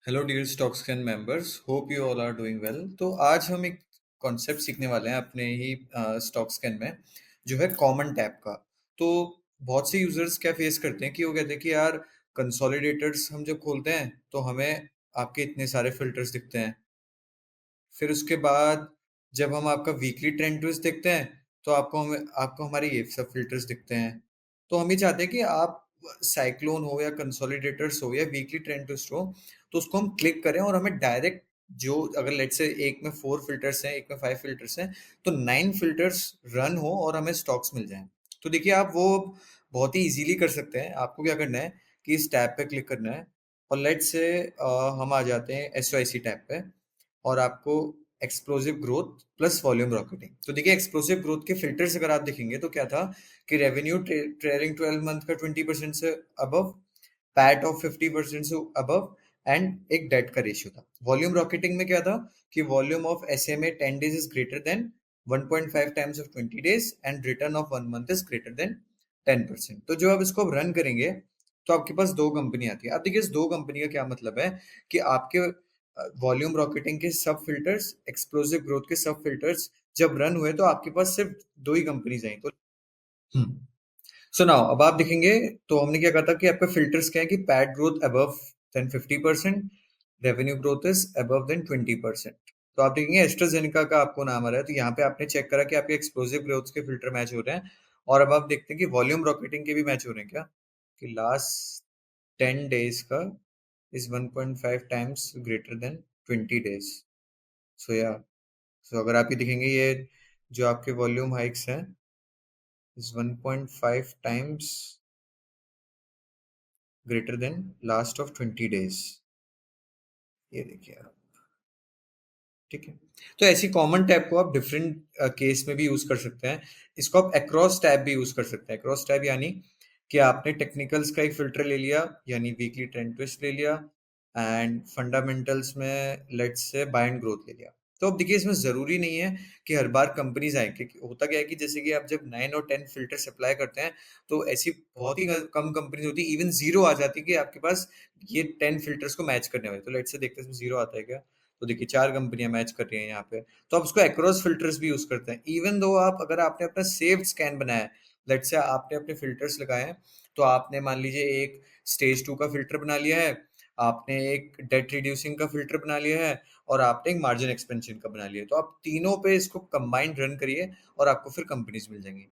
Hello dear stocks and members, hope you all are doing well. तो आज हम एक कॉन्सेप्ट सीखने वाले हैं अपने ही स्टॉक्स कैन में, जो है कॉमन टैब का। तो बहुत से यूजर्स क्या फेस करते हैं कि वो कहते हैं कि यार कंसोलिडेटर्स हम जब खोलते हैं तो हमें आपके इतने सारे फिल्टर्स दिखते हैं। फिर उसके बाद जब हम आपका वीकली ट्रेंड ट्विस्ट देखते हैं तो आपको हमारे ये सब फिल्टर्स दिखते हैं। तो हम ये चाहते हैं कि आप साइक्लोन हो या कंसोलिडेटर्स हो या वीकली ट्रेंड ट्विस्ट हो, तो उसको हम क्लिक करें और हमें डायरेक्ट जो अगर लेट्स से एक में 4 फिल्टर्स हैं, एक में 5 फिल्टर्स हैं, तो 9 फिल्टर्स रन हो और हमें स्टॉक्स मिल जाएं। तो देखिए, आप वो बहुत ही इजीली कर सकते हैं। आपको क्या करना है कि इस टैब पे क्लिक करना है और लेट्स से हम आ जाते हैं एस टैब पे, और आपको explosive growth plus volume rocketing. तो देखिए, एक्सप्लोसिव ग्रोथ के फिल्टर्स अगर आप देखेंगे तो क्या था कि रेवेन्यू ट्रेलिंग 12 मंथ का 20% से अबव, पैट ऑफ 50% से अबव, एंड एक डेट का रेशियो था। वॉल्यूम रॉकेटिंग में क्या था कि volume of SMA 10 days is greater than 1.5 times of 20 days, and return of 1 month is greater than 10%। तो जो आप इसको रन करेंगे तो आपके पास दो कंपनी आती है। अब देखिए, इस दो कंपनी का क्या मतलब है कि आपके वॉल्यूम रॉकेटिंग के सब फिल्टर्स, एक्सप्लोसिव ग्रोथ के सब फिल्टर्स जब रन हुए तो आपके पास सिर्फ दो ही कंपनीज आई। तो सो नाउ अब आप देखेंगे तो हमने क्या कहा था कि आपका फिल्टर्स क्या है कि PAT growth above than 50%, revenue growth is above than 20%। तो आप देखेंगे एस्ट्राजेनेका का आपको नाम आ रहा है, तो यहाँ पे आपने चेक करा कि आपके एक्सप्लोसिव ग्रोथ के फिल्टर मैच हो रहे हैं। और अब आप देखते हैं कि वॉल्यूम रॉकेटिंग के भी मैच हो रहे हैं क्या, कि लास्ट 10 days का is 1.5 times greater than 20 days। सो या, सो अगर आप ये देखेंगे, ये जो आपके वॉल्यूम हाइक्स हैं is 1.5 times greater than last of 20 days। ये देखिए आप, ठीक है। तो ऐसी कॉमन टैब को आप डिफरेंट केस में भी यूज कर सकते हैं। इसको आप अक्रॉस टैब भी यूज कर सकते हैं। अक्रॉस टैब यानी कि आपने टेक्निकल्स का एक फिल्टर ले लिया, यानी वीकली ट्रेंड ट्विस्ट ले लिया, एंड फंडामेंटल्स में let's say buy and growth ले लिया। तो अब देखिए, इसमें जरूरी नहीं है कि हर बार कंपनीज आए, क्योंकि होता क्या है कि जैसे कि आप जब 9 और 10 फिल्टर अप्लाई करते हैं तो ऐसी बहुत ही कम कंपनीज होती है, इवन जीरो आ जाती है कि आपके पास ये 10 फिल्टर्स को मैच करने वाले। तो लेट्स से देखते हैं इसमें जीरो आता है क्या। तो देखिए, 4 कंपनियां मैच कर रही हैं यहाँ पे। तो आप उसको अक्रॉस फिल्टर्स भी यूज करते हैं। इवन दो आप अगर आपने अपना सेव्ड स्कैन बनाया है, लेट से आपने अपने फिल्टर्स लगाए हैं, तो आपने मान लीजिए एक स्टेज 2 का फिल्टर बना लिया है, आपने एक डेट रिड्यूसिंग का फिल्टर बना लिया है, और आपने एक मार्जिन एक्सपेंशन का बना लिया है, तो आप तीनों पे इसको कंबाइंड रन करिए और आपको फिर कंपनीज मिल जाएंगी।